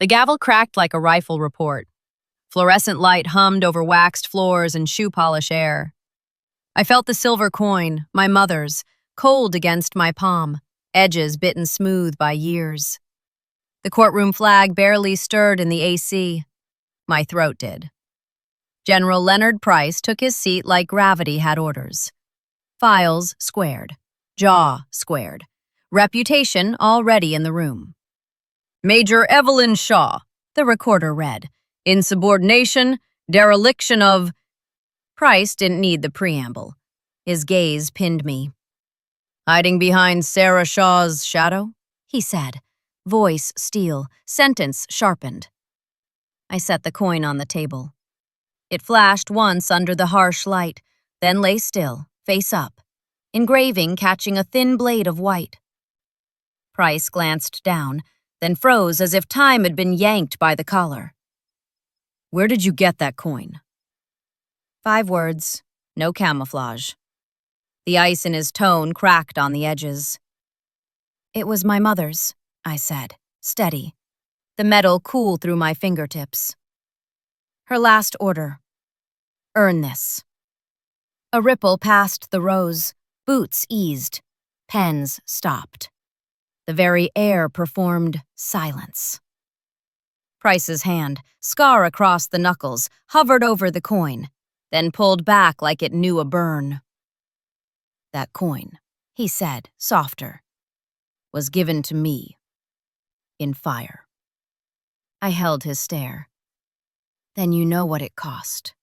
The gavel cracked like a rifle report. Fluorescent light hummed over waxed floors and shoe polish air. I felt the silver coin, my mother's, cold against my palm, edges bitten smooth by years. The courtroom flag barely stirred in the AC. My throat did. General Leonard Price took his seat like gravity had orders. Files squared. Jaw squared. Reputation already in the room. Major Evelyn Shaw, the recorder read. Insubordination, dereliction of... Price didn't need the preamble. His gaze pinned me. Hiding behind Sarah Shaw's shadow? He said. Voice steel, sentence sharpened. I set the coin on the table. It flashed once under the harsh light, then lay still, face up, engraving catching a thin blade of white. Price glanced down, then froze as if time had been yanked by the collar. Where did you get that coin? 5 words, no camouflage. The ice in his tone cracked on the edges. It was my mother's, I said, steady, the metal cool through my fingertips. Her last order. Earn this. A ripple passed the rows, boots eased, pens stopped. The very air performed silence. Price's hand, scar across the knuckles, hovered over the coin, then pulled back like it knew a burn. That coin, he said, softer, was given to me in fire. I held his stare. Then you know what it cost.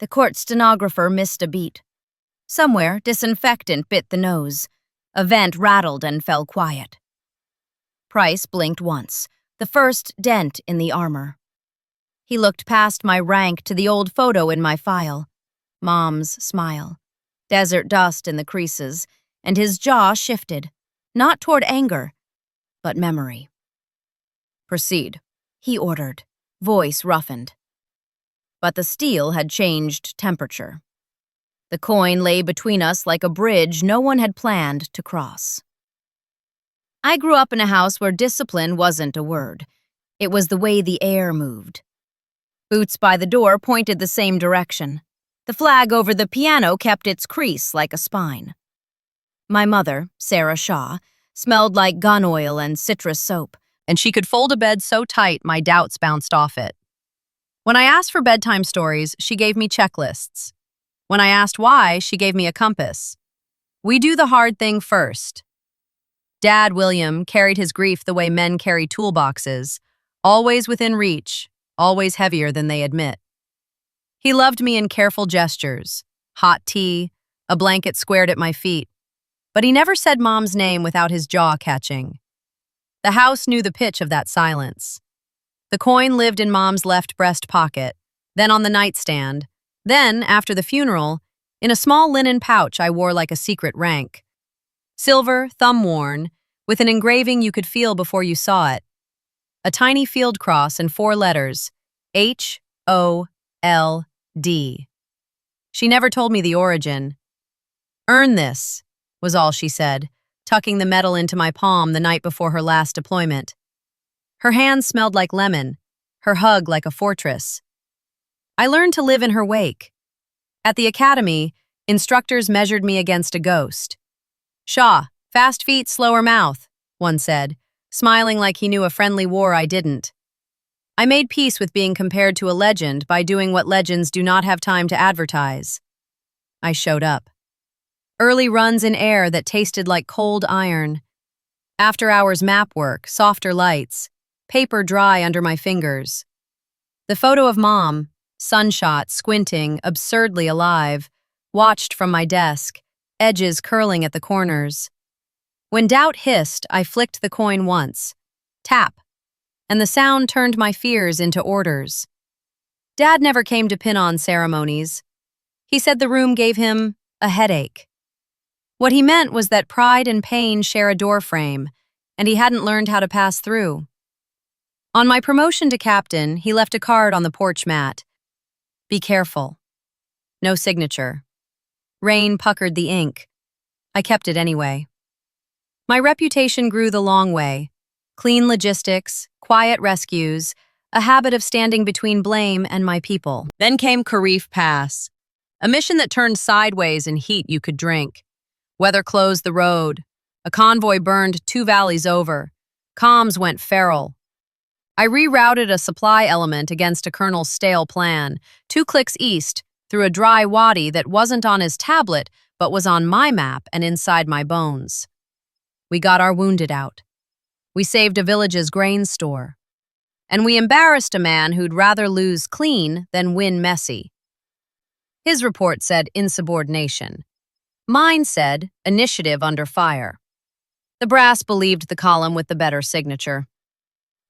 The court stenographer missed a beat. Somewhere, disinfectant bit the nose. A vent rattled and fell quiet. Price blinked once, the first dent in the armor. He looked past my rank to the old photo in my file. Mom's smile. Desert dust in the creases, and his jaw shifted, not toward anger, but memory. Proceed, he ordered, voice roughened. But the steel had changed temperature. The coin lay between us like a bridge no one had planned to cross. I grew up in a house where discipline wasn't a word. It was the way the air moved. Boots by the door pointed the same direction. The flag over the piano kept its crease like a spine. My mother, Sarah Shaw, smelled like gun oil and citrus soap, and she could fold a bed so tight my doubts bounced off it. When I asked for bedtime stories, she gave me checklists. When I asked why, she gave me a compass. We do the hard thing first. Dad, William, carried his grief the way men carry toolboxes, always within reach, always heavier than they admit. He loved me in careful gestures, hot tea, a blanket squared at my feet, but he never said Mom's name without his jaw catching. The house knew the pitch of that silence. The coin lived in Mom's left breast pocket, then on the nightstand, then, after the funeral, in a small linen pouch I wore like a secret rank. Silver, thumb-worn, with an engraving you could feel before you saw it. A tiny field cross and 4 letters, H-O-L-D. She never told me the origin. Earn this, was all she said, tucking the metal into my palm the night before her last deployment. Her hands smelled like lemon, her hug like a fortress. I learned to live in her wake. At the academy, instructors measured me against a ghost. Shaw, fast feet, slower mouth, one said, smiling like he knew a friendly war I didn't. I made peace with being compared to a legend by doing what legends do not have time to advertise. I showed up. Early runs in air that tasted like cold iron. After-hours map work, softer lights, paper dry under my fingers. The photo of Mom, sunshot, squinting, absurdly alive, watched from my desk, edges curling at the corners. When doubt hissed, I flicked the coin once. Tap. And the sound turned my fears into orders. Dad never came to pin-on ceremonies. He said the room gave him a headache. What he meant was that pride and pain share a doorframe, and he hadn't learned how to pass through. On my promotion to captain, he left a card on the porch mat. Be careful. No signature. Rain puckered the ink. I kept it anyway. My reputation grew the long way. Clean logistics, quiet rescues, a habit of standing between blame and my people. Then came Kharif Pass, a mission that turned sideways in heat you could drink. Weather closed the road. A convoy burned 2 valleys over. Comms went feral. I rerouted a supply element against a colonel's stale plan, 2 clicks east, through a dry wadi that wasn't on his tablet, but was on my map and inside my bones. We got our wounded out. We saved a village's grain store. And we embarrassed a man who'd rather lose clean than win messy. His report said insubordination. Mine said initiative under fire. The brass believed the column with the better signature.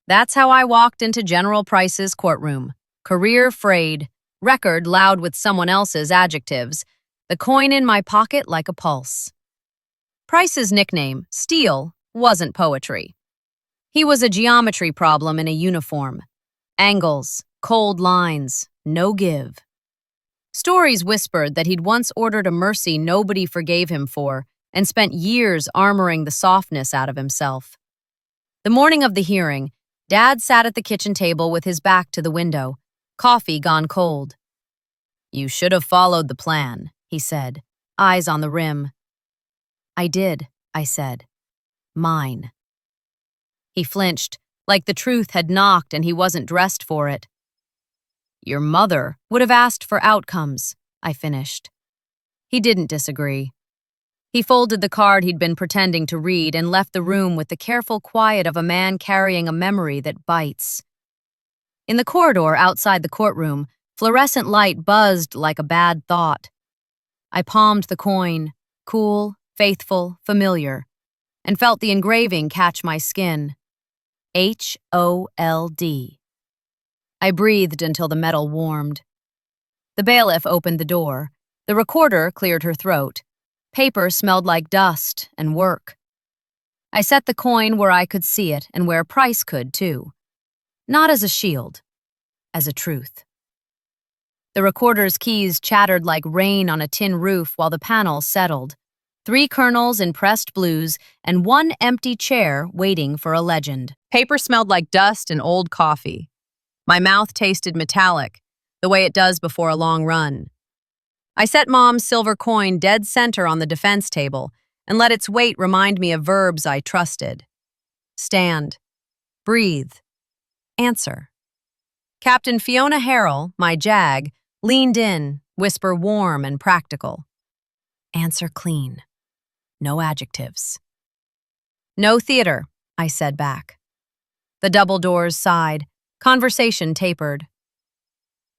That's how I walked into General Price's courtroom. Career frayed, record loud with someone else's adjectives, the coin in my pocket like a pulse. Price's nickname, Steel, wasn't poetry. He was a geometry problem in a uniform. Angles, cold lines, no give. Stories whispered that he'd once ordered a mercy nobody forgave him for and spent years armoring the softness out of himself. The morning of the hearing, Dad sat at the kitchen table with his back to the window, coffee gone cold. "You should have followed the plan," he said, eyes on the rim. "I did," I said. "Mine." He flinched, like the truth had knocked and he wasn't dressed for it. "Your mother would have asked for outcomes," I finished. He didn't disagree. He folded the card he'd been pretending to read and left the room with the careful quiet of a man carrying a memory that bites. In the corridor outside the courtroom, fluorescent light buzzed like a bad thought. I palmed the coin, cool, faithful, familiar, and felt the engraving catch my skin. HOLD. I breathed until the metal warmed. The bailiff opened the door. The recorder cleared her throat. Paper smelled like dust and work. I set the coin where I could see it and where Price could, too. Not as a shield, as a truth. The recorder's keys chattered like rain on a tin roof while the panel settled. 3 colonels in pressed blues and 1 empty chair waiting for a legend. Paper smelled like dust and old coffee. My mouth tasted metallic, the way it does before a long run. I set Mom's silver coin dead center on the defense table and let its weight remind me of verbs I trusted. Stand. Breathe. Answer. Captain Fiona Harrell, my JAG, leaned in, whisper warm and practical. Answer clean. No adjectives. No theater, I said back. The double doors sighed. Conversation tapered.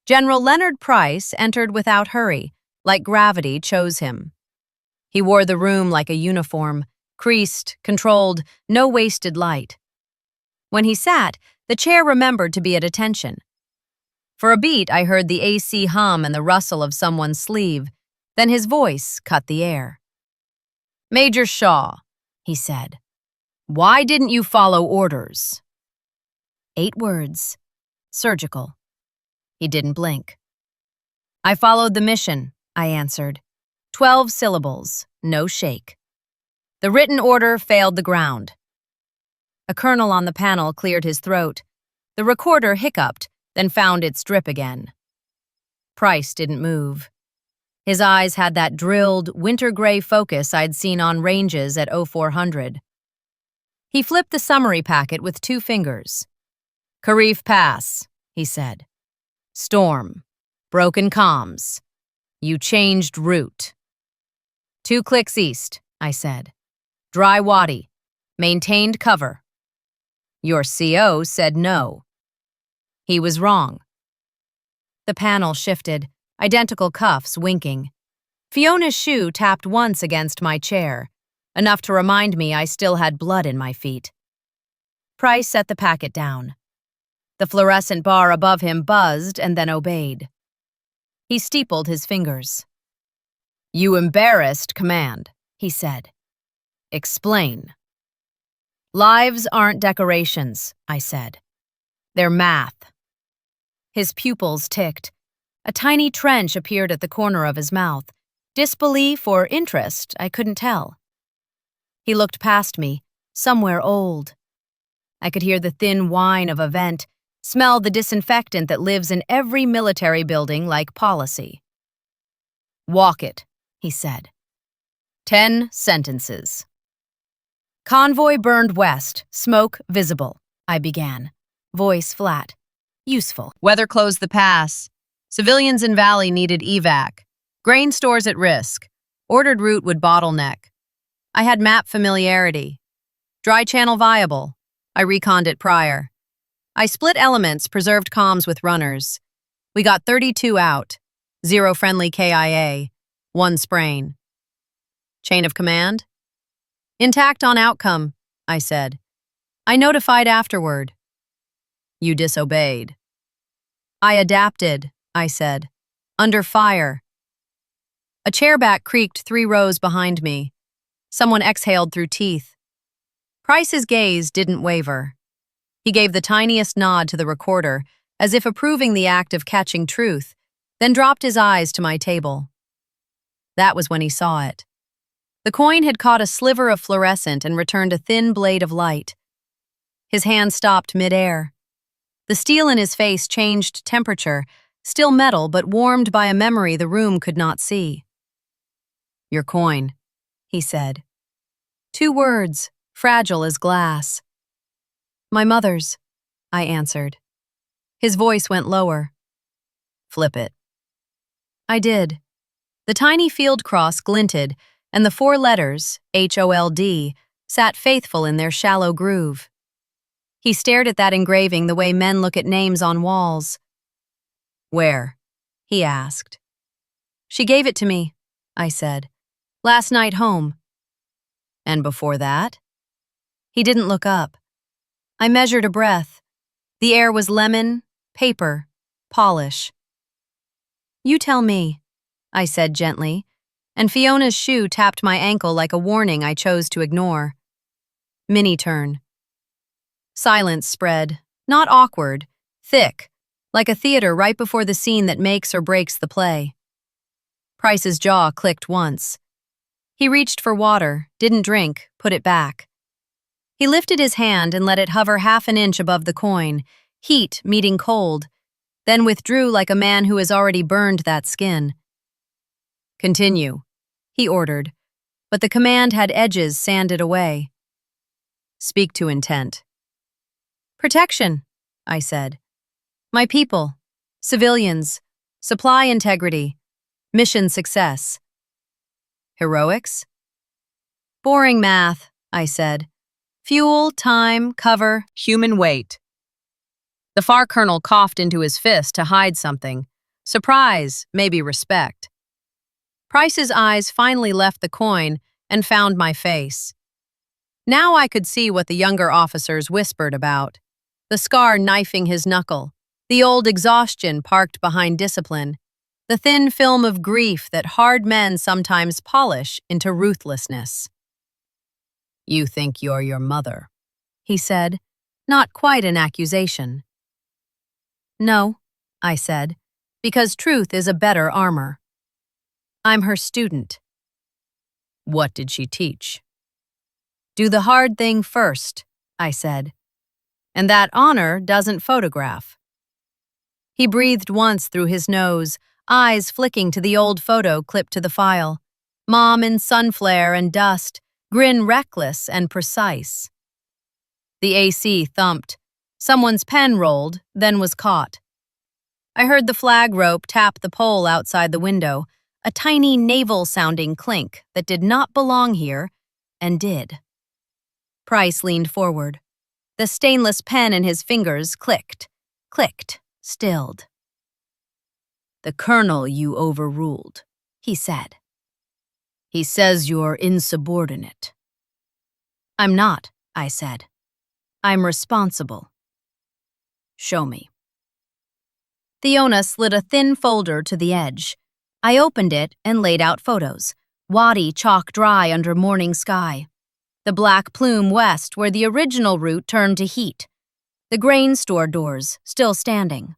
General Leonard Price entered without hurry, like gravity chose him. He wore the room like a uniform, creased, controlled, no wasted light. When he sat, the chair remembered to be at attention. For a beat, I heard the AC hum and the rustle of someone's sleeve. Then his voice cut the air. "Major Shaw," he said, "why didn't you follow orders?" 8 words. Surgical. He didn't blink. "I followed the mission," I answered. 12 syllables, no shake. The written order failed the ground. A colonel on the panel cleared his throat. The recorder hiccuped, then found its drip again. Price didn't move. His eyes had that drilled, winter-gray focus I'd seen on ranges at 0400. He flipped the summary packet with 2 fingers. "Kharif Pass," he said. "Storm. Broken comms. You changed route." 2 clicks east, I said. "Dry wadi. Maintained cover." Your CO said no. He was wrong. The panel shifted, identical cuffs winking. Fiona's shoe tapped once against my chair, enough to remind me I still had blood in my feet. Price set the packet down. The fluorescent bar above him buzzed and then obeyed. He steepled his fingers. "You embarrassed command," he said. "Explain." "Lives aren't decorations," I said. "They're math." His pupils ticked. A tiny trench appeared at the corner of his mouth. Disbelief or interest, I couldn't tell. He looked past me, somewhere old. I could hear the thin whine of a vent, smell the disinfectant that lives in every military building like policy. "Walk it," he said. 10 sentences. "Convoy burned west, smoke visible," I began, voice flat. Useful. "Weather closed the pass. Civilians in Valley needed evac. Grain stores at risk. Ordered route would bottleneck. I had map familiarity. Dry channel viable. I reconned it prior. I split elements, preserved comms with runners. We got 32 out. 0 friendly KIA. 1 sprain. Chain of command? Intact on outcome, I said. I notified afterward. You disobeyed. I adapted, I said. Under fire. A chairback creaked 3 rows behind me. Someone exhaled through teeth. Price's gaze didn't waver. He gave the tiniest nod to the recorder, as if approving the act of catching truth, then dropped his eyes to my table. That was when he saw it. The coin had caught a sliver of fluorescent and returned a thin blade of light. His hand stopped midair. The steel in his face changed temperature, still metal but warmed by a memory the room could not see. Your coin, he said. 2 words, fragile as glass. My mother's, I answered. His voice went lower. Flip it. I did. The tiny field cross glinted, and the 4 letters, HOLD, sat faithful in their shallow groove. He stared at that engraving the way men look at names on walls. Where? He asked. She gave it to me, I said. Last night home. And before that? He didn't look up. I measured a breath. The air was lemon, paper, polish. You tell me, I said gently, and Fiona's shoe tapped my ankle like a warning I chose to ignore. Mini turn. Silence spread, not awkward, thick, like a theater right before the scene that makes or breaks the play. Price's jaw clicked once. He reached for water, didn't drink, put it back. He lifted his hand and let it hover half an inch above the coin, heat meeting cold, then withdrew like a man who has already burned that skin. Continue, he ordered, but the command had edges sanded away. Speak to intent. Protection, I said. My people, civilians, supply integrity, mission success. Heroics? Boring math, I said. Fuel, time, cover, human weight. The FAR colonel coughed into his fist to hide something. Surprise, maybe respect. Price's eyes finally left the coin and found my face. Now I could see what the younger officers whispered about. The scar knifing his knuckle, the old exhaustion parked behind discipline, the thin film of grief that hard men sometimes polish into ruthlessness. You think you're your mother, he said, not quite an accusation. No, I said, because truth is a better armor. I'm her student. What did she teach? Do the hard thing first, I said. And that honor doesn't photograph. He breathed once through his nose, eyes flicking to the old photo clipped to the file. Mom in sun flare and dust, grin reckless and precise. The AC thumped. Someone's pen rolled, then was caught. I heard the flag rope tap the pole outside the window, a tiny naval-sounding clink that did not belong here, and did. Price leaned forward. The stainless pen in his fingers clicked, stilled. The colonel you overruled, he said. He says you're insubordinate. I'm not, I said. I'm responsible. Show me. Fiona slid a thin folder to the edge. I opened it and laid out photos, waddy chalk dry under morning sky. The black plume west where the original route turned to heat. The grain store doors still standing.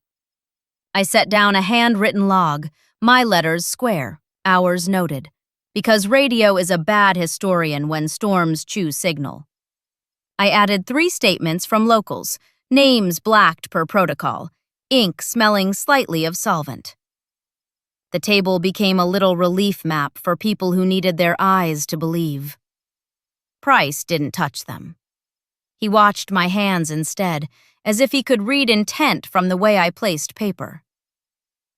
I set down a handwritten log, my letters square, hours noted, because radio is a bad historian when storms chew signal. I added 3 statements from locals, names blacked per protocol, ink smelling slightly of solvent. The table became a little relief map for people who needed their eyes to believe. Price didn't touch them. He watched my hands instead, as if he could read intent from the way I placed paper.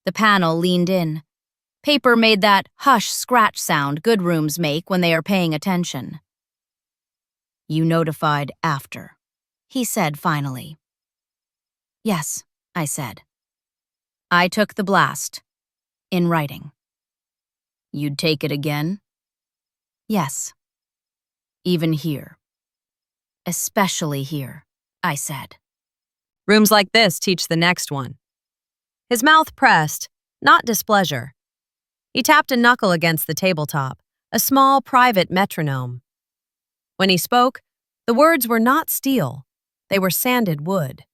The panel leaned in. Paper made that hush scratch sound good rooms make when they are paying attention. "You notified after," he said finally. "Yes," I said. "I took the blast. In writing." "You'd take it again?" "Yes." "Even here?" "Especially here," I said. Rooms like this teach the next one. His mouth pressed, not displeasure. He tapped a knuckle against the tabletop, a small private metronome. When he spoke, the words were not steel. They were sanded wood.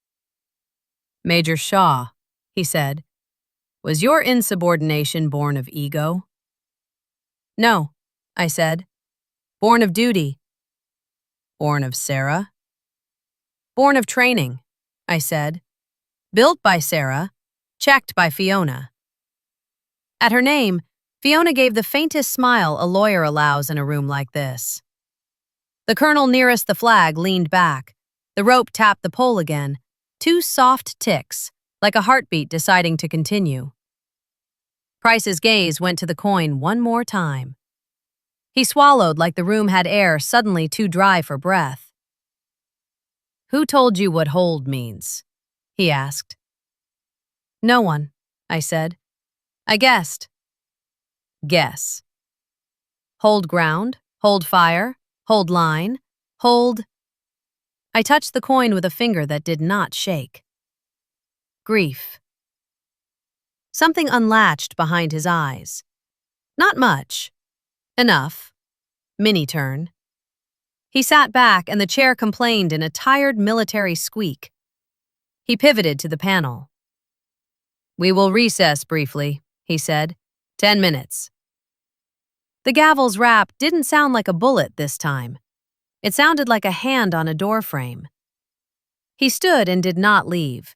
"Major Shaw," he said, "was your insubordination born of ego?" "No," I said. "Born of duty." "Born of Sarah?" "Born of training," I said. "Built by Sarah, checked by Fiona." At her name, Fiona gave the faintest smile a lawyer allows in a room like this. The colonel nearest the flag leaned back. The rope tapped the pole again, 2 soft ticks, like a heartbeat deciding to continue. Price's gaze went to the coin one more time. He swallowed like the room had air suddenly too dry for breath. "Who told you what hold means?" he asked. "No one," I said. "I guessed." "Guess." "Hold ground, hold fire, hold line, hold—" I touched the coin with a finger that did not shake. "Grief." Something unlatched behind his eyes. Not much. Enough. Mini-turn. He sat back and the chair complained in a tired military squeak. He pivoted to the panel. "We will recess briefly," he said. 10 minutes. The gavel's rap didn't sound like a bullet this time. It sounded like a hand on a doorframe. He stood and did not leave.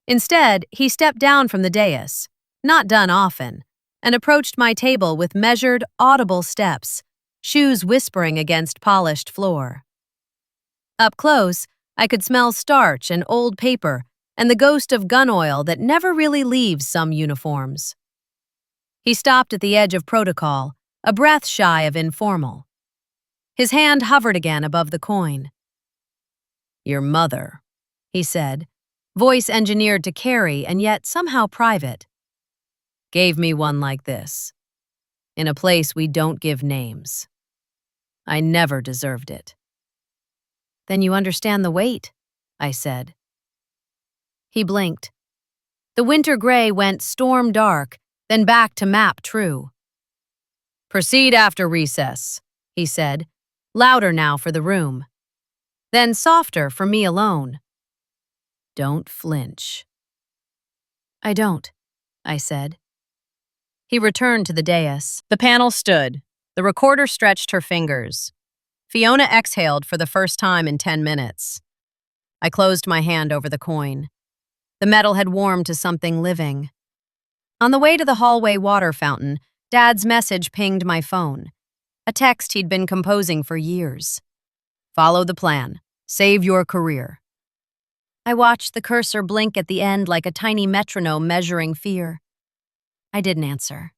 Instead, he stepped down from the dais, not done often, and approached my table with measured, audible steps, shoes whispering against polished floor. Up close, I could smell starch and old paper and the ghost of gun oil that never really leaves some uniforms. He stopped at the edge of protocol, a breath shy of informal. His hand hovered again above the coin. "Your mother," he said, voice engineered to carry and yet somehow private, "gave me one like this, in a place we don't give names. I never deserved it." "Then you understand the weight," I said. He blinked. The winter gray went storm dark, then back to map true. "Proceed after recess," he said, louder now for the room. Then softer for me alone. "Don't flinch." "I don't," I said. He returned to the dais. The panel stood. The recorder stretched her fingers. Fiona exhaled for the first time in 10 minutes. I closed my hand over the coin. The metal had warmed to something living. On the way to the hallway water fountain, Dad's message pinged my phone. A text he'd been composing for years. "Follow the plan. Save your career." I watched the cursor blink at the end like a tiny metronome measuring fear. I didn't answer.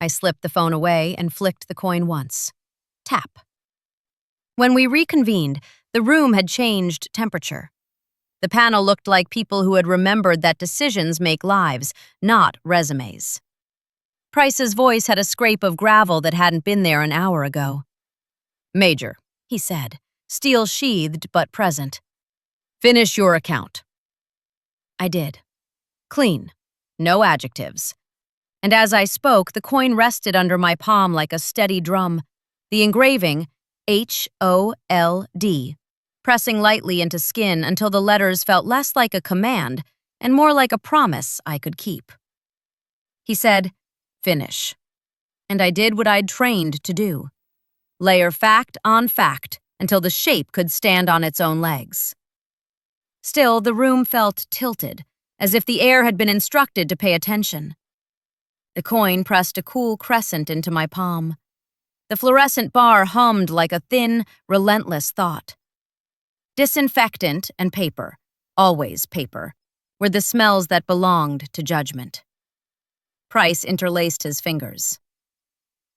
I slipped the phone away and flicked the coin once. Tap. When we reconvened, the room had changed temperature. The panel looked like people who had remembered that decisions make lives, not resumes. Price's voice had a scrape of gravel that hadn't been there an hour ago. "Major," he said, steel sheathed but present. "Finish your account." I did. Clean. No adjectives. And as I spoke, the coin rested under my palm like a steady drum. The engraving, HOLD, pressing lightly into skin until the letters felt less like a command and more like a promise I could keep. He said, "Finish." And I did what I'd trained to do. Layer fact on fact, until the shape could stand on its own legs. Still, the room felt tilted, as if the air had been instructed to pay attention. The coin pressed a cool crescent into my palm. The fluorescent bar hummed like a thin, relentless thought. Disinfectant and paper, always paper, were the smells that belonged to judgment. Price interlaced his fingers.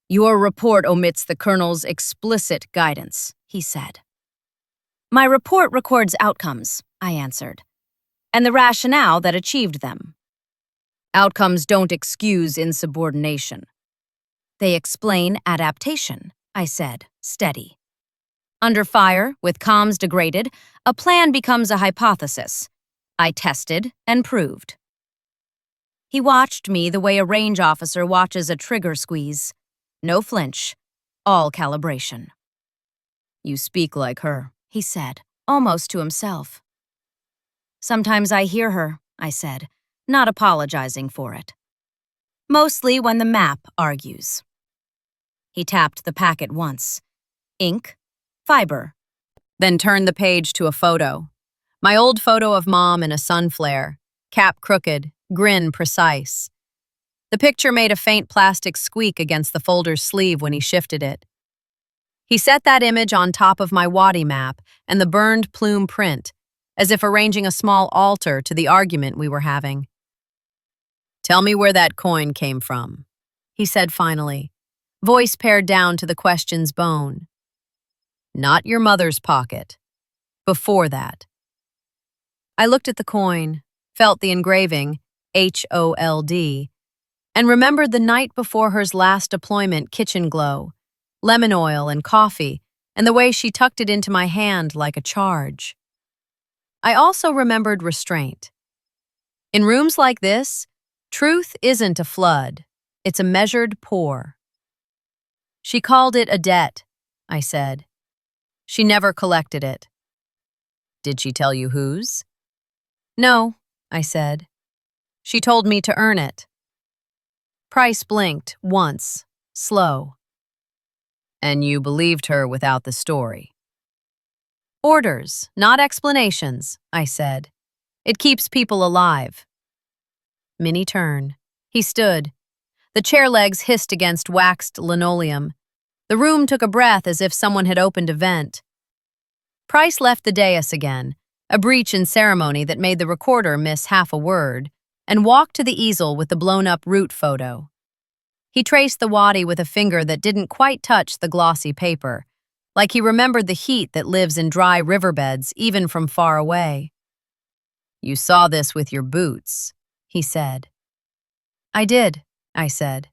"Your report omits the Colonel's explicit guidance," he said. "My report records outcomes," I answered, "and the rationale that achieved them. Outcomes don't excuse insubordination. They explain adaptation," I said, steady. "Under fire, with comms degraded, a plan becomes a hypothesis. I tested and proved." He watched me the way a range officer watches a trigger squeeze. No flinch, all calibration. "You speak like her," he said, almost to himself. "Sometimes I hear her," I said, not apologizing for it. "Mostly when the map argues." He tapped the packet once. Ink, fiber. Then turned the page to a photo. My old photo of Mom in a sun flare, cap crooked, grin precise. The picture made a faint plastic squeak against the folder's sleeve when he shifted it. He set that image on top of my Wadi map and the burned plume print, as if arranging a small altar to the argument we were having. "Tell me where that coin came from," he said finally, voice pared down to the question's bone. "Not your mother's pocket. Before that." I looked at the coin, felt the engraving, HOLD, and remembered the night before her last deployment kitchen glow, lemon oil and coffee, and the way she tucked it into my hand like a charge. I also remembered restraint. In rooms like this, truth isn't a flood, it's a measured pour. "She called it a debt," I said. "She never collected it." "Did she tell you whose?" "No," I said. "She told me to earn it." Price blinked once, slow. "And you believed her without the story?" "Orders, not explanations," I said. "It keeps people alive." Mini turn. He stood. The chair legs hissed against waxed linoleum. The room took a breath as if someone had opened a vent. Price left the dais again, a breach in ceremony that made the recorder miss half a word, and walked to the easel with the blown-up root photo. He traced the wadi with a finger that didn't quite touch the glossy paper, like he remembered the heat that lives in dry riverbeds even from far away. "You saw this with your boots," he said. "I did," I said.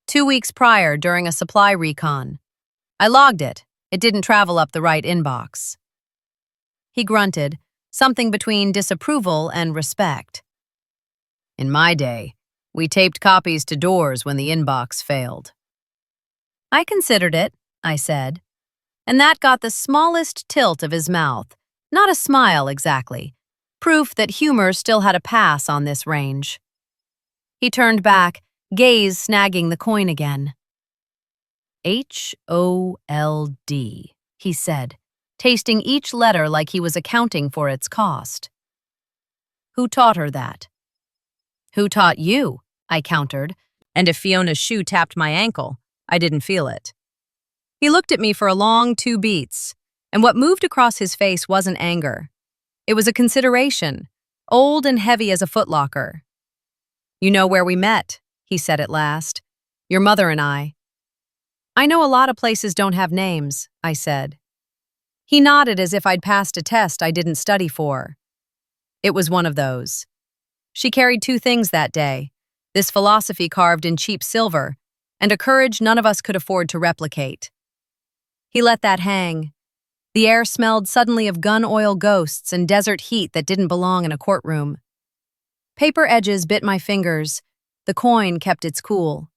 2 weeks prior, during a supply recon. I logged it. It didn't travel up the right inbox. He grunted, something between disapproval and respect. "In my day, we taped copies to doors when the inbox failed." "I considered it," I said, and that got the smallest tilt of his mouth, not a smile exactly, proof that humor still had a pass on this range. He turned back, gaze snagging the coin again. "HOLD," he said, tasting each letter like he was accounting for its cost. "Who taught her that?" "Who taught you?" I countered, and if Fiona's shoe tapped my ankle, I didn't feel it. He looked at me for a long 2 beats, and what moved across his face wasn't anger. It was a consideration, old and heavy as a footlocker. "You know where we met," he said at last. "Your mother and I." "I know a lot of places don't have names," I said. He nodded as if I'd passed a test I didn't study for. It was one of those. She carried 2 things that day, this philosophy carved in cheap silver, and a courage none of us could afford to replicate. He let that hang. The air smelled suddenly of gun oil ghosts and desert heat that didn't belong in a courtroom. Paper edges bit my fingers. The coin kept its cool.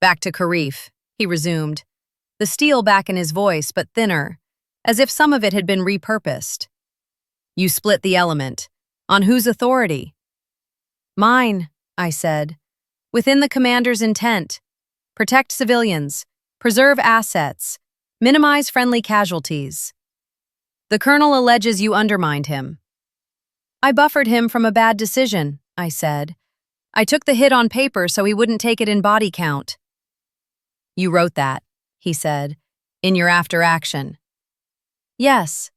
"Back to Karif," he resumed, the steel back in his voice but thinner, as if some of it had been repurposed. "You split the element. On whose authority?" "Mine," I said. "Within the commander's intent. Protect civilians. Preserve assets. Minimize friendly casualties. The colonel alleges you undermined him. I buffered him from a bad decision, I said. I took the hit on paper so he wouldn't take it in body count. You wrote that, he said, in your after action. Yes.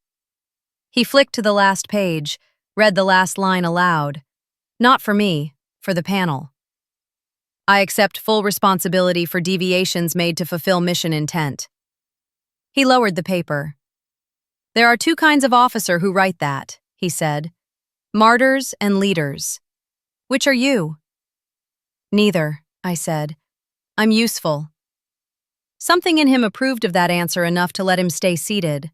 He flicked to the last page, read the last line aloud. Not for me, for the panel. I accept full responsibility for deviations made to fulfill mission intent. He lowered the paper. There are two kinds of officer who write that, he said. Martyrs and leaders. Which are you? Neither, I said. I'm useful. Something in him approved of that answer enough to let him stay seated.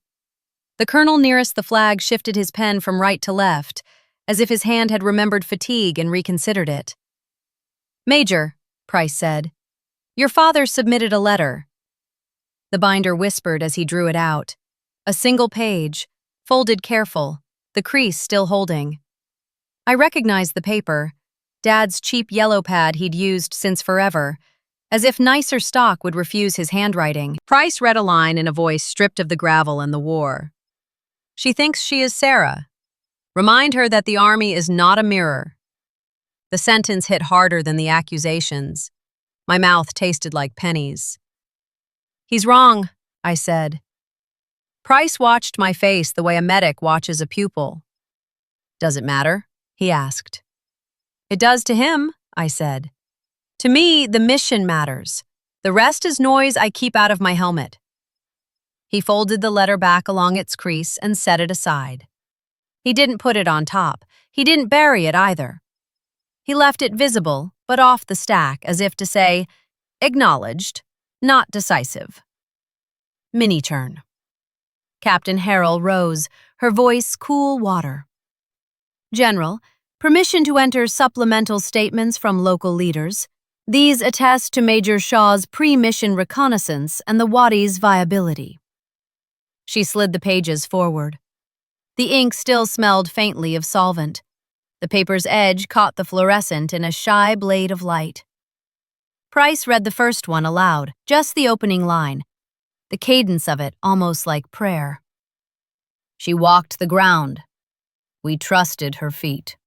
The colonel nearest the flag shifted his pen from right to left, as if his hand had remembered fatigue and reconsidered it. Major, Price said, your father submitted a letter. The binder whispered as he drew it out. A single page, folded careful, the crease still holding. I recognized the paper, Dad's cheap yellow pad he'd used since forever, as if nicer stock would refuse his handwriting. Price read a line in a voice stripped of the gravel and the war. She thinks she is Sarah. Remind her that the army is not a mirror. The sentence hit harder than the accusations. My mouth tasted like pennies. He's wrong, I said. Price watched my face the way a medic watches a pupil. Does it matter? He asked. It does to him, I said. To me, the mission matters. The rest is noise I keep out of my helmet. He folded the letter back along its crease and set it aside. He didn't put it on top. He didn't bury it either. He left it visible, but off the stack, as if to say, acknowledged, not decisive. Mini-turn. Captain Harrell rose, her voice cool water. General, permission to enter supplemental statements from local leaders. These attest to Major Shaw's pre-mission reconnaissance and the Wadi's viability. She slid the pages forward. The ink still smelled faintly of solvent. The paper's edge caught the fluorescent in a shy blade of light. Price read the first one aloud, just the opening line, the cadence of it almost like prayer. She walked the ground. We trusted her feet.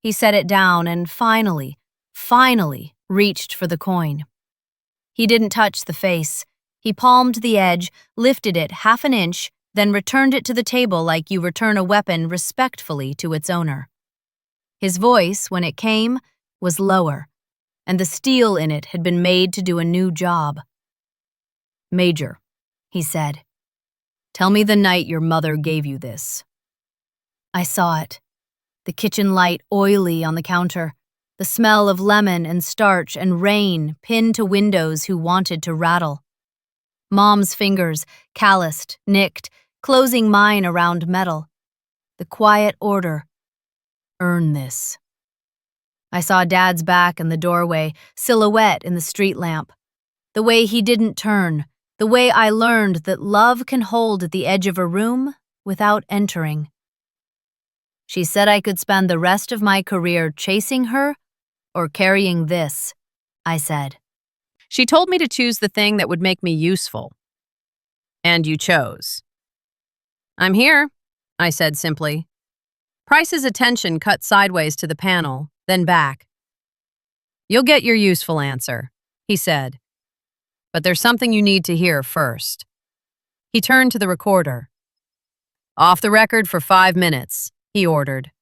He set it down and finally reached for the coin. He didn't touch the face. He palmed the edge, lifted it half an inch, then returned it to the table like you return a weapon respectfully to its owner. His voice, when it came, was lower, and the steel in it had been made to do a new job. Major, he said, tell me the night your mother gave you this. I saw it. The kitchen light oily on the counter, the smell of lemon and starch and rain pinned to windows who wanted to rattle. Mom's fingers, calloused, nicked, closing mine around metal. The quiet order. Earn this. I saw Dad's back in the doorway, silhouette in the street lamp. The way he didn't turn, the way I learned that love can hold at the edge of a room without entering. She said I could spend the rest of my career chasing her or carrying this, I said. She told me to choose the thing that would make me useful. And you chose. I'm here, I said simply. Price's attention cut sideways to the panel, then back. You'll get your useful answer, he said. But there's something you need to hear first. He turned to the recorder. Off the record for 5 minutes, he ordered.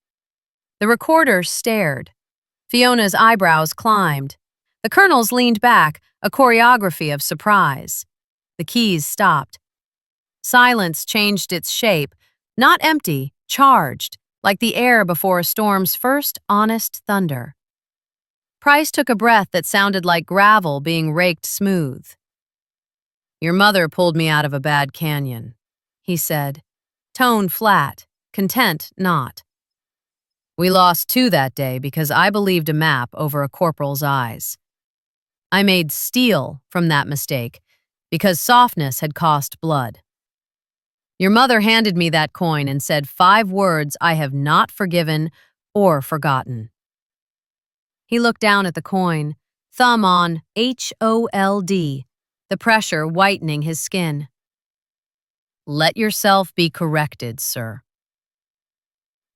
The recorder stared. Fiona's eyebrows climbed. The colonel's leaned back, a choreography of surprise. The keys stopped. Silence changed its shape, not empty, charged, like the air before a storm's first honest thunder. Price took a breath that sounded like gravel being raked smooth. Your mother pulled me out of a bad canyon, he said, tone flat, content not. We lost 2 that day because I believed a map over a corporal's eyes. I made steel from that mistake because softness had cost blood. Your mother handed me that coin and said 5 words I have not forgiven or forgotten. He looked down at the coin, thumb on HOLD, the pressure whitening his skin. Let yourself be corrected, sir.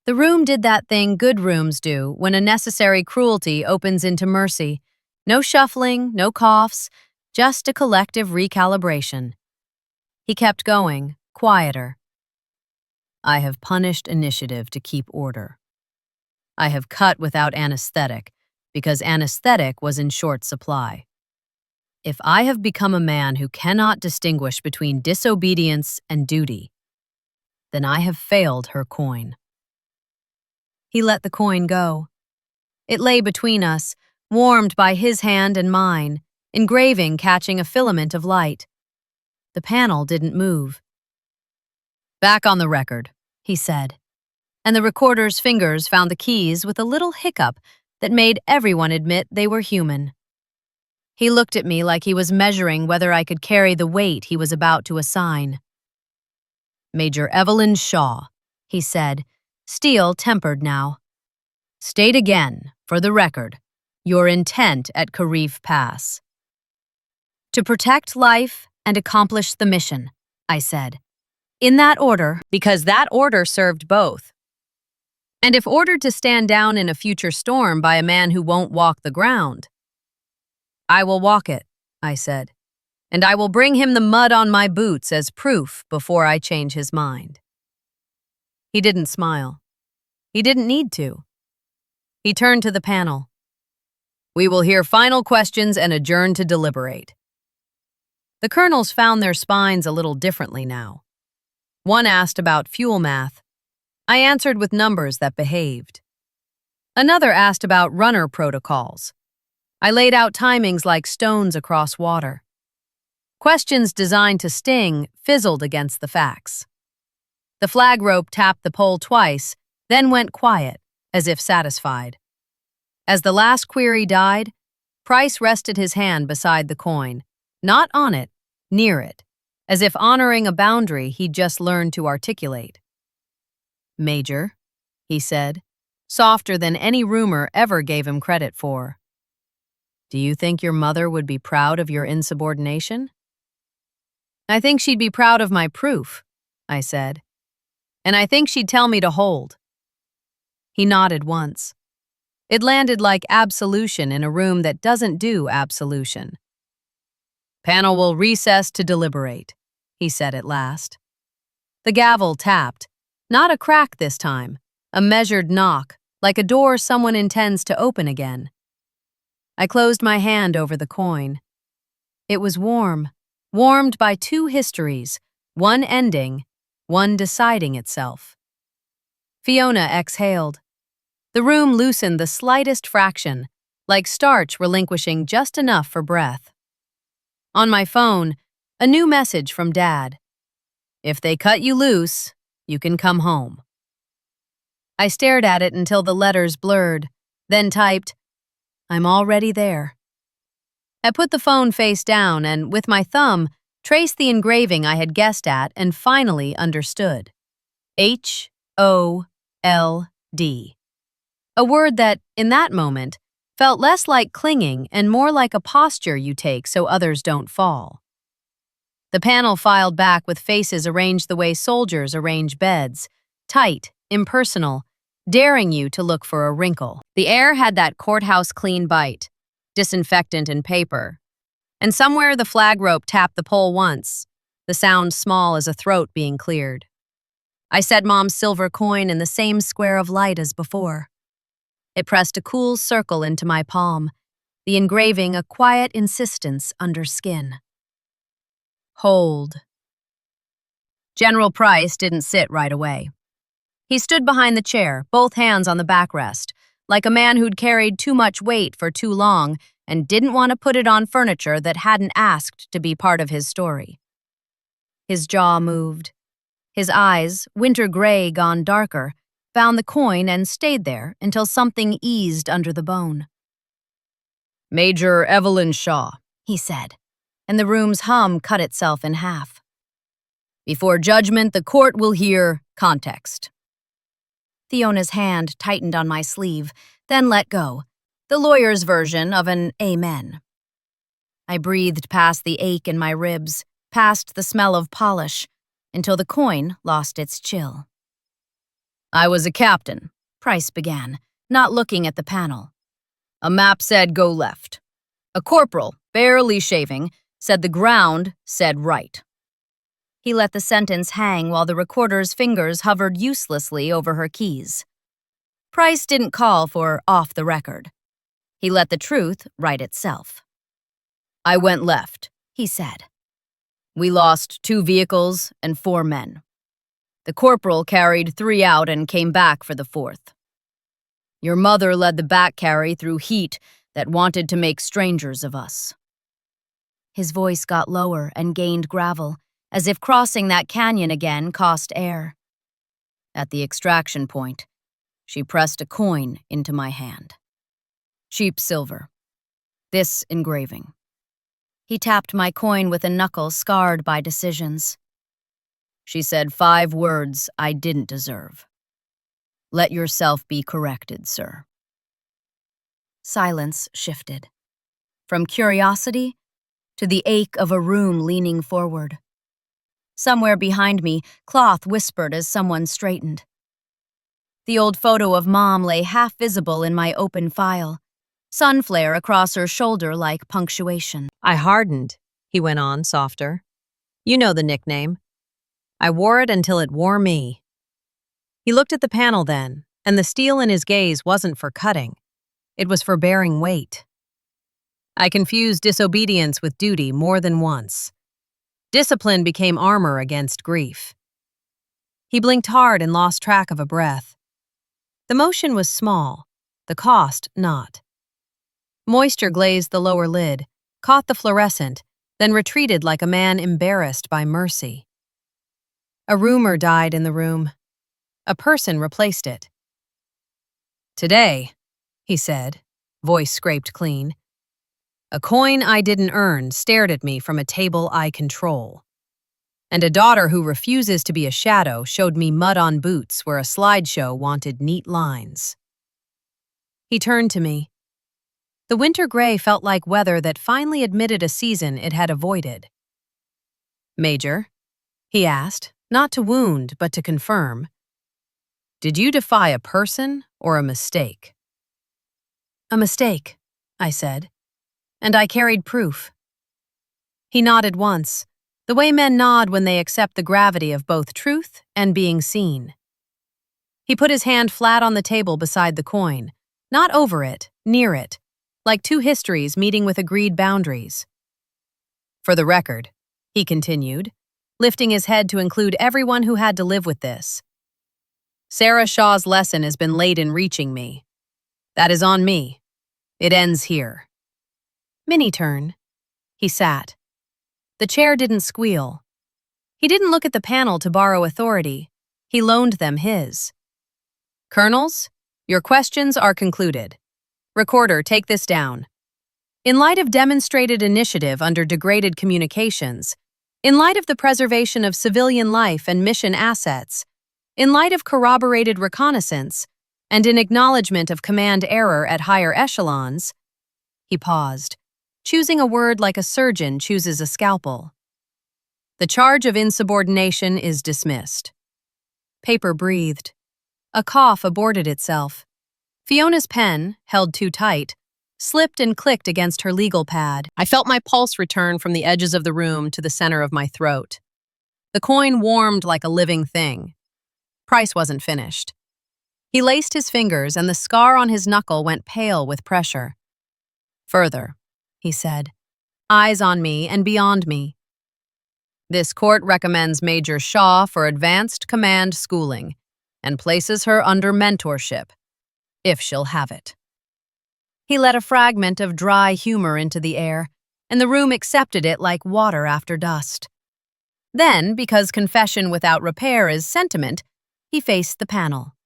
The room did that thing good rooms do when a necessary cruelty opens into mercy. No shuffling, no coughs, just a collective recalibration. He kept going, quieter. I have punished initiative to keep order. I have cut without anesthetic, because anesthetic was in short supply. If I have become a man who cannot distinguish between disobedience and duty, then I have failed her coin. He let the coin go. It lay between us, warmed by his hand and mine, engraving catching a filament of light. The panel didn't move. Back on the record, he said, and the recorder's fingers found the keys with a little hiccup that made everyone admit they were human. He looked at me like he was measuring whether I could carry the weight he was about to assign. Major Evelyn Shaw, he said, steel tempered now. State again, for the record, your intent at Kharif Pass. To protect life and accomplish the mission, I said. In that order, because that order served both. And if ordered to stand down in a future storm by a man who won't walk the ground, I will walk it, I said, and I will bring him the mud on my boots as proof before I change his mind. He didn't smile. He didn't need to. He turned to the panel. We will hear final questions and adjourn to deliberate. The colonels found their spines a little differently now. One asked about fuel math. I answered with numbers that behaved. Another asked about runner protocols. I laid out timings like stones across water. Questions designed to sting fizzled against the facts. The flag rope tapped the pole twice, then went quiet, as if satisfied. As the last query died, Price rested his hand beside the coin, not on it, near it, as if honoring a boundary he'd just learned to articulate. Major, he said, softer than any rumor ever gave him credit for. Do you think your mother would be proud of your insubordination? I think she'd be proud of my proof, I said. And I think she'd tell me to hold. He nodded once. It landed like absolution in a room that doesn't do absolution. Panel will recess to deliberate, he said at last. The gavel tapped, not a crack this time, a measured knock, like a door someone intends to open again. I closed my hand over the coin. It was warm, warmed by two histories, one ending, one deciding itself. Fiona exhaled. The room loosened the slightest fraction, like starch relinquishing just enough for breath. On my phone, a new message from Dad. If they cut you loose, you can come home. I stared at it until the letters blurred, then typed, I'm already there. I put the phone face down and, with my thumb, traced the engraving I had guessed at and finally understood. H-O-L-D. A word that, in that moment, felt less like clinging and more like a posture you take so others don't fall. The panel filed back with faces arranged the way soldiers arrange beds, tight, impersonal, daring you to look for a wrinkle. The air had that courthouse clean bite, disinfectant and paper. And somewhere the flag rope tapped the pole once, the sound small as a throat being cleared. I set Mom's silver coin in the same square of light as before. It pressed a cool circle into my palm, the engraving a quiet insistence under skin. Hold. General Price didn't sit right away. He stood behind the chair, both hands on the backrest, like a man who'd carried too much weight for too long and didn't want to put it on furniture that hadn't asked to be part of his story. His jaw moved. His eyes, winter gray gone darker, found the coin and stayed there until something eased under the bone. Major Evelyn Shaw, he said, and the room's hum cut itself in half. Before judgment, the court will hear context. Fiona's hand tightened on my sleeve, then let go, the lawyer's version of an amen. I breathed past the ache in my ribs, past the smell of polish, until the coin lost its chill. "I was a captain," Price began, not looking at the panel. "A map said go left. A corporal, barely shaving, said the ground said right." He let the sentence hang while the recorder's fingers hovered uselessly over her keys. Price didn't call for off the record. He let the truth write itself. "I went left," he said. "We lost 2 vehicles and 4 men. The corporal carried 3 out and came back for the 4th. Your mother led the back carry through heat that wanted to make strangers of us." His voice got lower and gained gravel, as if crossing that canyon again cost air. "At the extraction point, she pressed a coin into my hand. Cheap silver. This engraving." He tapped my coin with a knuckle scarred by decisions. "She said 5 words I didn't deserve. Let yourself be corrected, sir." Silence shifted. From curiosity to the ache of a room leaning forward. Somewhere behind me, cloth whispered as someone straightened. The old photo of Mom lay half visible in my open file, sun flare across her shoulder like punctuation. "I hardened," he went on, softer. "You know the nickname. I wore it until it wore me." He looked at the panel then, and the steel in his gaze wasn't for cutting. It was for bearing weight. I confused disobedience with duty more than once. Discipline became armor against grief. He blinked hard and lost track of a breath. The motion was small, the cost not. Moisture glazed the lower lid, caught the fluorescent, then retreated like a man embarrassed by mercy. A rumor died in the room. A person replaced it. "Today," he said, voice scraped clean, "a coin I didn't earn stared at me from a table I control. And a daughter who refuses to be a shadow showed me mud on boots where a slideshow wanted neat lines." He turned to me. The winter gray felt like weather that finally admitted a season it had avoided. "Major," he asked, not to wound but to confirm, "did you defy a person or a mistake?" "A mistake," I said, "and I carried proof." He nodded once, the way men nod when they accept the gravity of both truth and being seen. He put his hand flat on the table beside the coin, not over it, near it, like 2 histories meeting with agreed boundaries. "For the record," he continued, lifting his head to include everyone who had to live with this, "Sarah Shaw's lesson has been late in reaching me. That is on me. It ends here." Mini turn. He sat. The chair didn't squeal. He didn't look at the panel to borrow authority. He loaned them his. "Colonels, your questions are concluded. Recorder, take this down. In light of demonstrated initiative under degraded communications, in light of the preservation of civilian life and mission assets, in light of corroborated reconnaissance, and in acknowledgement of command error at higher echelons," he paused, choosing a word like a surgeon chooses a scalpel, "the charge of insubordination is dismissed." Paper breathed. A cough aborted itself. Fiona's pen, held too tight, slipped and clicked against her legal pad. I felt my pulse return from the edges of the room to the center of my throat. The coin warmed like a living thing. Price wasn't finished. He laced his fingers and the scar on his knuckle went pale with pressure. "Further," he said, eyes on me and beyond me. "This court recommends Major Shaw for advanced command schooling and places her under mentorship, if she'll have it." He let a fragment of dry humor into the air, and the room accepted it like water after dust. Then, because confession without repair is sentiment, he faced the panel.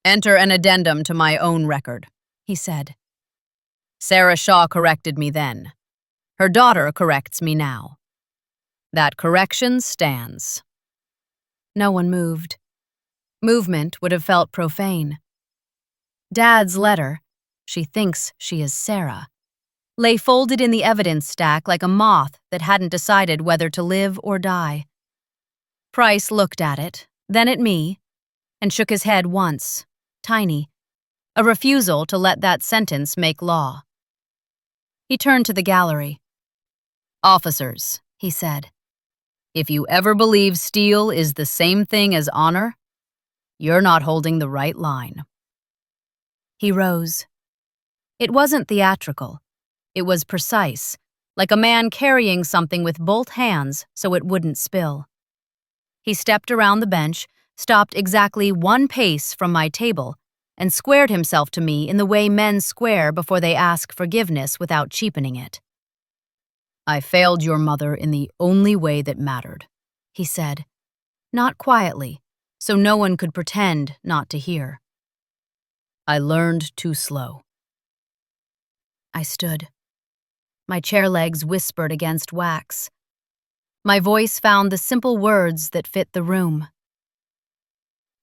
"Enter an addendum to my own record," he said. "Sarah Shaw corrected me then. Her daughter corrects me now. That correction stands." No one moved. Movement would have felt profane. Dad's letter, "She thinks she is Sarah," lay folded in the evidence stack like a moth that hadn't decided whether to live or die. Price looked at it, then at me, and shook his head once, tiny, a refusal to let that sentence make law. He turned to the gallery. "Officers," he said, "if you ever believe steel is the same thing as honor, you're not holding the right line." He rose. It wasn't theatrical. It was precise, like a man carrying something with both hands so it wouldn't spill. He stepped around the bench, stopped exactly 1 pace from my table, and squared himself to me in the way men square before they ask forgiveness without cheapening it. "I failed your mother in the only way that mattered," he said, not quietly, so no one could pretend not to hear. "I learned too slow." I stood. My chair legs whispered against wax. My voice found the simple words that fit the room.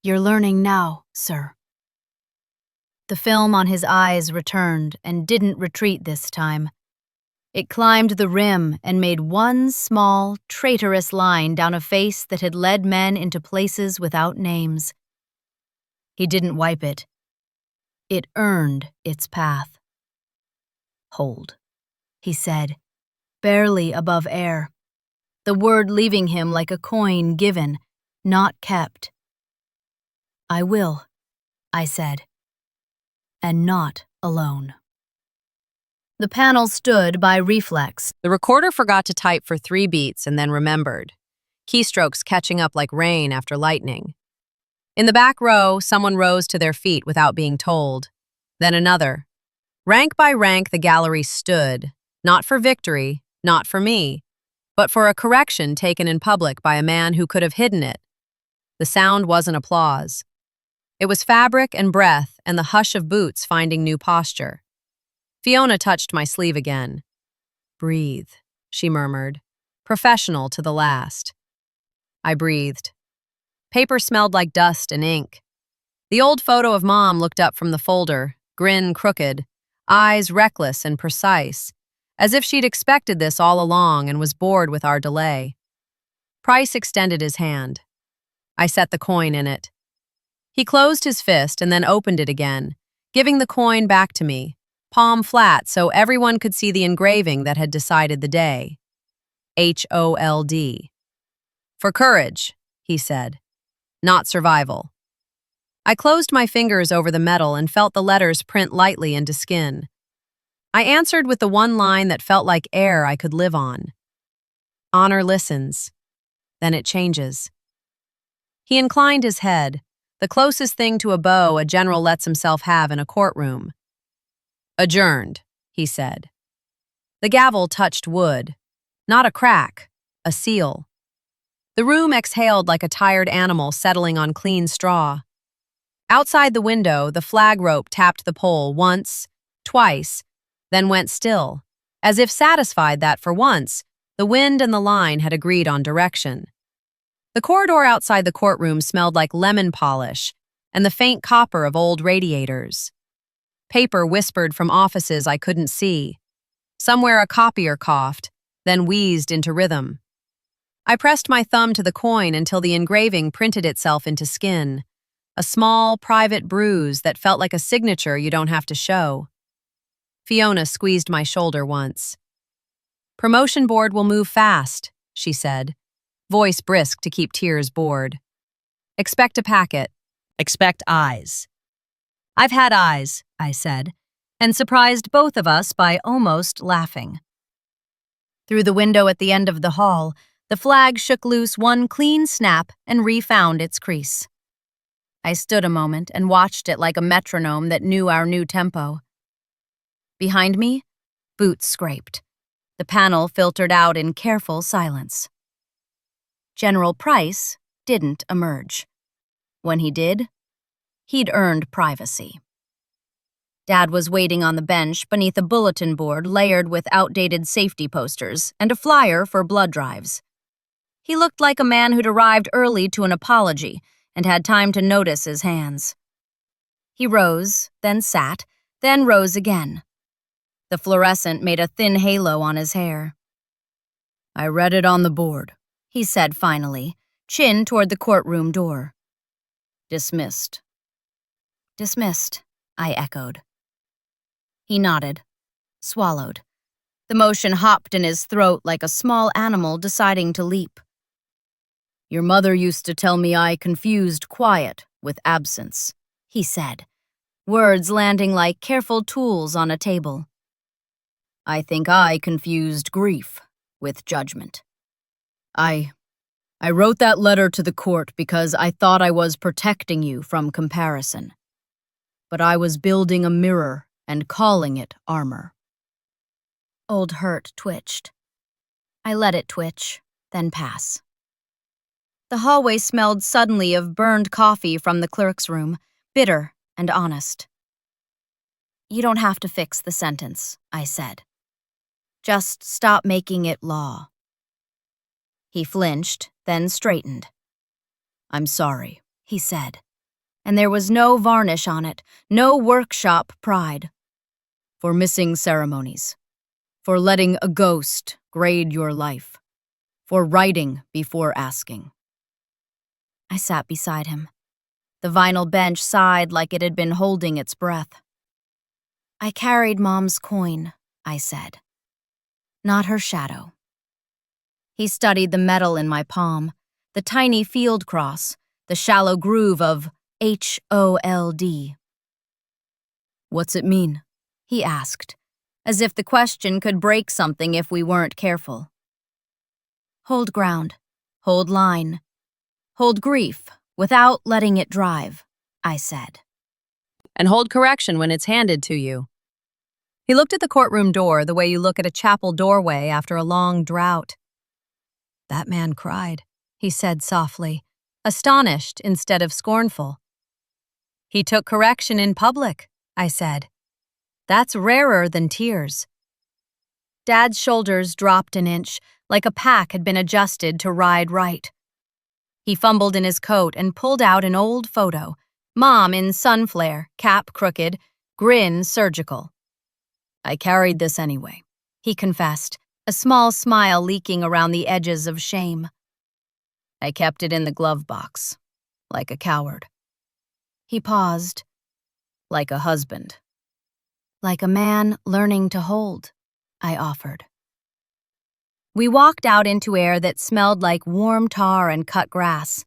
"You're learning now, sir." The film on his eyes returned and didn't retreat this time. It climbed the rim and made one small, traitorous line down a face that had led men into places without names. He didn't wipe it. It earned its path. "Hold," he said, barely above air, the word leaving him like a coin given, not kept. "I will," I said, and not alone. The panel stood by reflex. The recorder forgot to type for 3 beats and then remembered, keystrokes catching up like rain after lightning. In the back row, someone rose to their feet without being told. Then another. Rank by rank, the gallery stood, not for victory, not for me, but for a correction taken in public by a man who could have hidden it. The sound wasn't applause. It was fabric and breath and the hush of boots finding new posture. Fiona touched my sleeve again. "Breathe," she murmured, professional to the last. I breathed. Paper smelled like dust and ink. The old photo of Mom looked up from the folder, grin crooked, eyes reckless and precise, as if she'd expected this all along and was bored with our delay. Price extended his hand. I set the coin in it. He closed his fist and then opened it again, giving the coin back to me, palm flat so everyone could see the engraving that had decided the day. HOLD. "For courage," he said, "not survival." I closed my fingers over the metal and felt the letters print lightly into skin. I answered with the one line that felt like air I could live on. Honor listens. Then it changes. He inclined his head, the closest thing to a bow a general lets himself have in a courtroom. "Adjourned," he said. The gavel touched wood. Not a crack, a seal. The room exhaled like a tired animal settling on clean straw. Outside the window, the flag rope tapped the pole once, twice, then went still, as if satisfied that, for once, the wind and the line had agreed on direction. The corridor outside the courtroom smelled like lemon polish and the faint copper of old radiators. Paper whispered from offices I couldn't see. Somewhere a copier coughed, then wheezed into rhythm. I pressed my thumb to the coin until the engraving printed itself into skin, a small, private bruise that felt like a signature you don't have to show. Fiona squeezed my shoulder once. "Promotion board will move fast," she said, voice brisk to keep tears bored. "Expect a packet. Expect eyes." "I've had eyes," I said, and surprised both of us by almost laughing. Through the window at the end of the hall, the flag shook loose one clean snap and refound its crease. I stood a moment and watched it like a metronome that knew our new tempo. Behind me, boots scraped. The panel filtered out in careful silence. General Price didn't emerge. When he did, he'd earned privacy. Dad was waiting on the bench beneath a bulletin board layered with outdated safety posters and a flyer for blood drives. He looked like a man who'd arrived early to an apology and had time to notice his hands. He rose, then sat, then rose again. The fluorescent made a thin halo on his hair. "I read it on the board," he said finally, chin toward the courtroom door. Dismissed. Dismissed, I echoed. He nodded, swallowed. The motion hopped in his throat like a small animal deciding to leap. Your mother used to tell me I confused quiet with absence, he said, words landing like careful tools on a table. I think I confused grief with judgment. I wrote that letter to the court because I thought I was protecting you from comparison. But I was building a mirror and calling it armor. Old hurt twitched. I let it twitch, then pass. The hallway smelled suddenly of burned coffee from the clerk's room, bitter and honest. You don't have to fix the sentence, I said. Just stop making it law. He flinched, then straightened. I'm sorry, he said, and there was no varnish on it, no workshop pride. For missing ceremonies, for letting a ghost grade your life, for writing before asking. I sat beside him. The vinyl bench sighed like it had been holding its breath. I carried Mom's coin, I said. Not her shadow. He studied the metal in my palm, the tiny field cross, the shallow groove of HOLD. What's it mean? He asked, as if the question could break something if we weren't careful. Hold ground, hold line, hold grief without letting it drive, I said. And hold correction when it's handed to you. He looked at the courtroom door the way you look at a chapel doorway after a long drought. That man cried, he said softly, astonished instead of scornful. He took correction in public, I said. That's rarer than tears. Dad's shoulders dropped an inch, like a pack had been adjusted to ride right. He fumbled in his coat and pulled out an old photo, Mom in sun flare, cap crooked, grin surgical. I carried this anyway, he confessed, a small smile leaking around the edges of shame. I kept it in the glove box, like a coward. He paused. Like a husband. Like a man learning to hold, I offered. We walked out into air that smelled like warm tar and cut grass.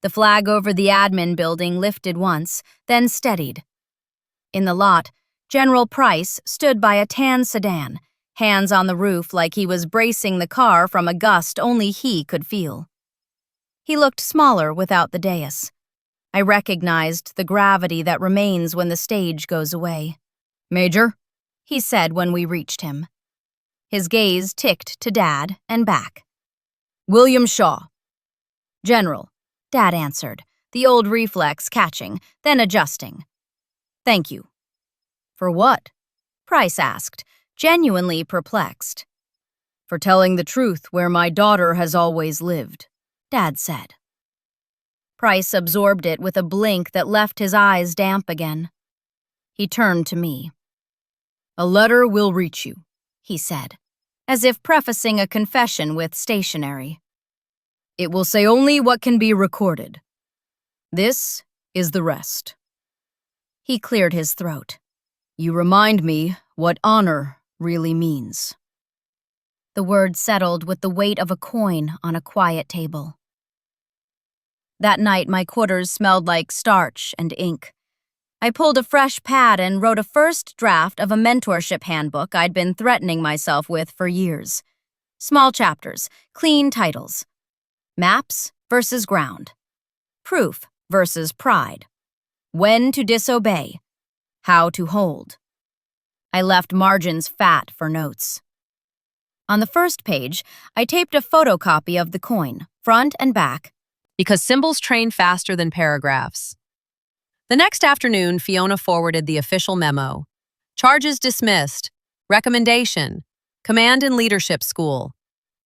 The flag over the admin building lifted once, then steadied. In the lot, General Price stood by a tan sedan, hands on the roof like he was bracing the car from a gust only he could feel. He looked smaller without the dais. I recognized the gravity that remains when the stage goes away. Major, he said when we reached him. His gaze ticked to Dad and back. William Shaw. General, Dad answered, the old reflex catching, then adjusting. Thank you. For what? Price asked, genuinely perplexed. For telling the truth where my daughter has always lived, Dad said. Price absorbed it with a blink that left his eyes damp again. He turned to me. A letter will reach you, he said, as if prefacing a confession with stationery. It will say only what can be recorded. This is the rest. He cleared his throat. You remind me what honor really means. The word settled with the weight of a coin on a quiet table. That night, my quarters smelled like starch and ink. I pulled a fresh pad and wrote a first draft of a mentorship handbook I'd been threatening myself with for years. Small chapters, clean titles. Maps versus ground. Proof versus pride. When to disobey. How to hold. I left margins fat for notes. On the first page, I taped a photocopy of the coin, front and back, because symbols train faster than paragraphs. The next afternoon, Fiona forwarded the official memo. Charges dismissed. Recommendation. Command and Leadership School.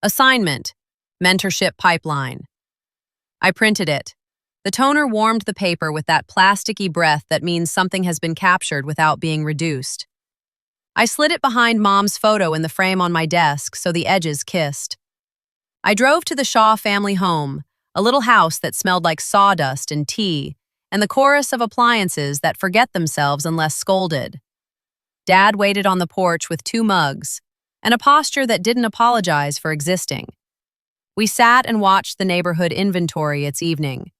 Assignment. Mentorship Pipeline. I printed it. The toner warmed the paper with that plasticky breath that means something has been captured without being reduced. I slid it behind Mom's photo in the frame on my desk so the edges kissed. I drove to the Shaw family home, a little house that smelled like sawdust and tea, and the chorus of appliances that forget themselves unless scolded. Dad waited on the porch with 2 mugs, and a posture that didn't apologize for existing. We sat and watched the neighborhood inventory its evening.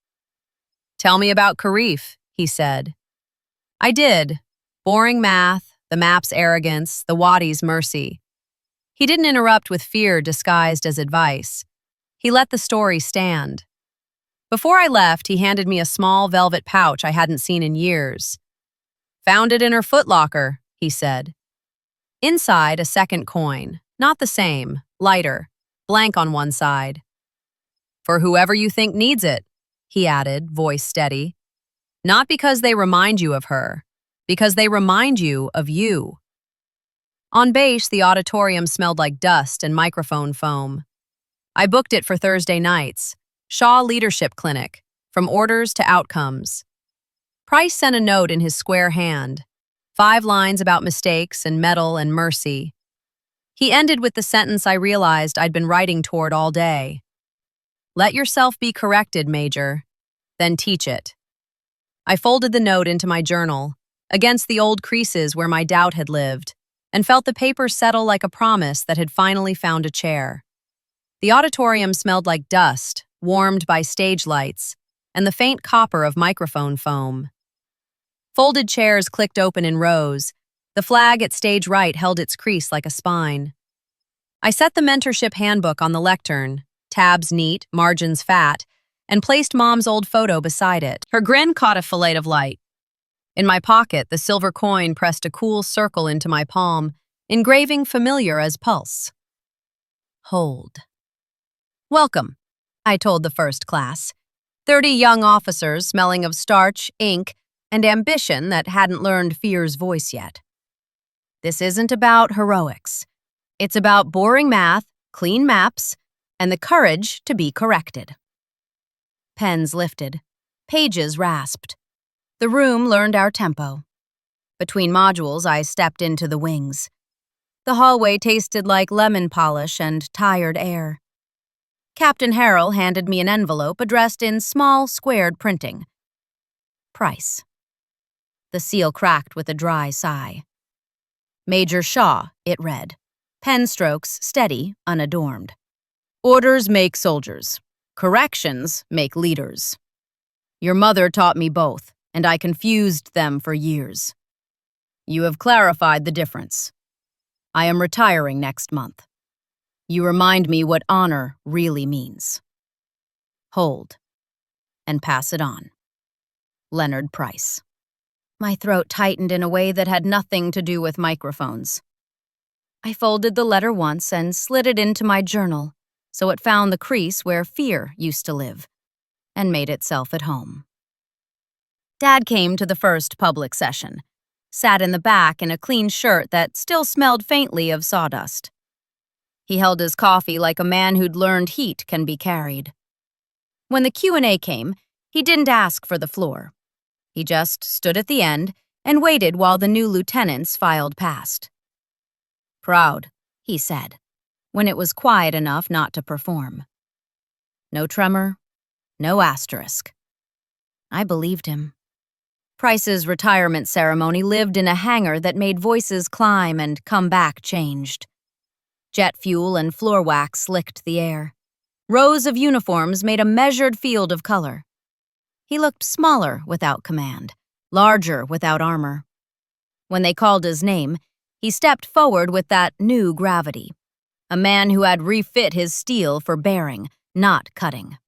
"Tell me about Karif," he said. I did. Boring math, the map's arrogance, the Wadi's mercy. He didn't interrupt with fear disguised as advice. He let the story stand. Before I left, he handed me a small velvet pouch I hadn't seen in years. "Found it in her footlocker," he said. Inside, a second coin, not the same, lighter, blank on one side. "For whoever you think needs it," he added, voice steady. "Not because they remind you of her, because they remind you of you." On base, the auditorium smelled like dust and microphone foam. I booked it for Thursday nights. Shaw Leadership Clinic, from orders to outcomes. Price sent a note in his square hand, 5 lines about mistakes and metal and mercy. He ended with the sentence I realized I'd been writing toward all day. "Let yourself be corrected, Major, then teach it." I folded the note into my journal, against the old creases where my doubt had lived, and felt the paper settle like a promise that had finally found a chair. The auditorium smelled like dust, warmed by stage lights, and the faint copper of microphone foam. Folded chairs clicked open in rows. The flag at stage right held its crease like a spine. I set the mentorship handbook on the lectern, tabs neat, margins fat, and placed Mom's old photo beside it. Her grin caught a fillet of light. In my pocket, the silver coin pressed a cool circle into my palm, engraving familiar as pulse. Hold. "Welcome," I told the first class. 30 young officers smelling of starch, ink, and ambition that hadn't learned fear's voice yet. "This isn't about heroics. It's about boring math, clean maps, and the courage to be corrected." Pens lifted. Pages rasped. The room learned our tempo. Between modules, I stepped into the wings. The hallway tasted like lemon polish and tired air. Captain Harrell handed me an envelope addressed in small, squared printing. Price. The seal cracked with a dry sigh. "Major Shaw," it read. Pen strokes steady, unadorned. "Orders make soldiers. Corrections make leaders. Your mother taught me both, and I confused them for years. You have clarified the difference. I am retiring next month. You remind me what honor really means. Hold, and pass it on. Leonard Price." My throat tightened in a way that had nothing to do with microphones. I folded the letter once and slid it into my journal, so it found the crease where fear used to live, and made itself at home. Dad came to the first public session, sat in the back in a clean shirt that still smelled faintly of sawdust. He held his coffee like a man who'd learned heat can be carried. When the Q&A came, he didn't ask for the floor. He just stood at the end and waited while the new lieutenants filed past. "Proud," he said, when it was quiet enough not to perform. No tremor, no asterisk. I believed him. Price's retirement ceremony lived in a hangar that made voices climb and come back changed. Jet fuel and floor wax slicked the air. Rows of uniforms made a measured field of color. He looked smaller without command, larger without armor. When they called his name, he stepped forward with that new gravity. A man who had refit his steel for bearing, not cutting.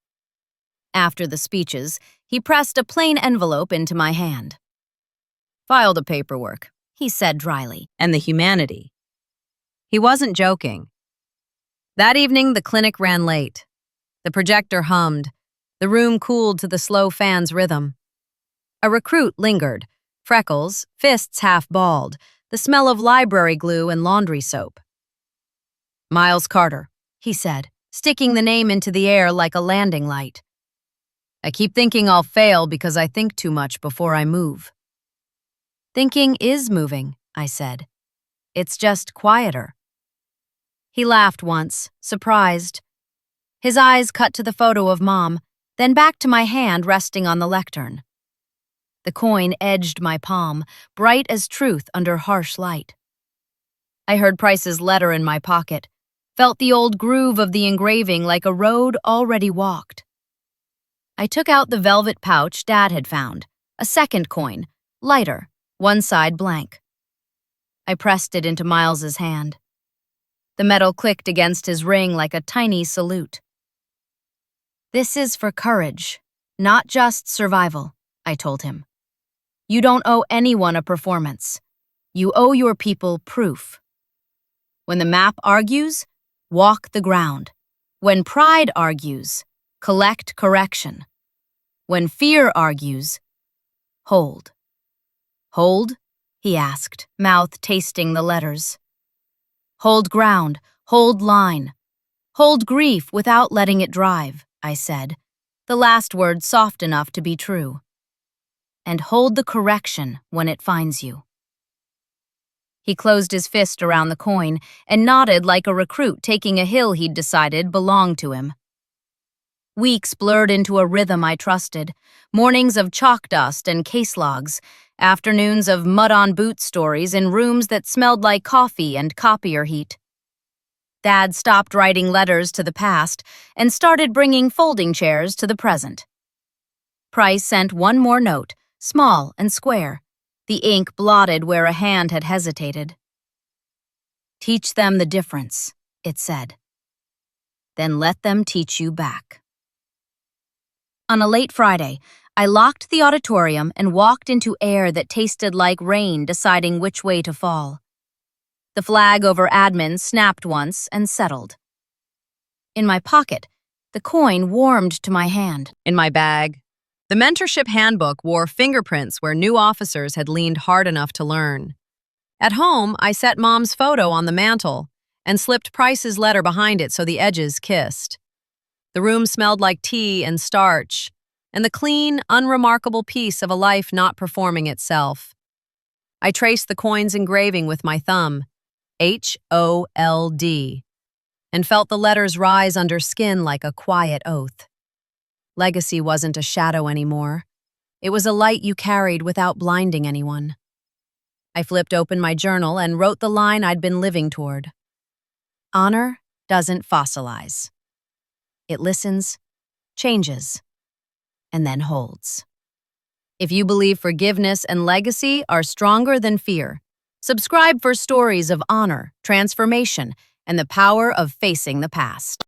After the speeches, he pressed a plain envelope into my hand. "File the paperwork," he said dryly, "and the humanity." He wasn't joking. That evening, the clinic ran late. The projector hummed. The room cooled to the slow fan's rhythm. A recruit lingered, freckles, fists half bald, the smell of library glue and laundry soap. "Miles Carter," he said, sticking the name into the air like a landing light. "I keep thinking I'll fail because I think too much before I move." "Thinking is moving," I said. "It's just quieter." He laughed once, surprised. His eyes cut to the photo of Mom, then back to my hand resting on the lectern. The coin edged my palm, bright as truth under harsh light. I heard Price's letter in my pocket, felt the old groove of the engraving like a road already walked. I took out the velvet pouch Dad had found, a second coin, lighter, one side blank. I pressed it into Miles's hand. The metal clicked against his ring like a tiny salute. "This is for courage, not just survival," I told him. "You don't owe anyone a performance. You owe your people proof. When the map argues, walk the ground. When pride argues, collect correction. When fear argues, hold." "Hold?" he asked, mouth tasting the letters. "Hold ground, hold line. Hold grief without letting it drive," I said, the last word soft enough to be true. "And hold the correction when it finds you." He closed his fist around the coin and nodded like a recruit taking a hill he'd decided belonged to him. Weeks blurred into a rhythm I trusted, mornings of chalk dust and case logs, afternoons of mud-on-boot stories in rooms that smelled like coffee and copier heat. Dad stopped writing letters to the past and started bringing folding chairs to the present. Price sent one more note, small and square, the ink blotted where a hand had hesitated. "Teach them the difference," it said. "Then let them teach you back." On a late Friday, I locked the auditorium and walked into air that tasted like rain deciding which way to fall. The flag over admin snapped once and settled. In my pocket, the coin warmed to my hand. In my bag, the mentorship handbook wore fingerprints where new officers had leaned hard enough to learn. At home, I set Mom's photo on the mantle and slipped Price's letter behind it so the edges kissed. The room smelled like tea and starch, and the clean, unremarkable piece of a life not performing itself. I traced the coin's engraving with my thumb, HOLD, and felt the letters rise under skin like a quiet oath. Legacy wasn't a shadow anymore. It was a light you carried without blinding anyone. I flipped open my journal and wrote the line I'd been living toward. Honor doesn't fossilize. It listens, changes, and then holds. If you believe forgiveness and legacy are stronger than fear, subscribe for stories of honor, transformation, and the power of facing the past.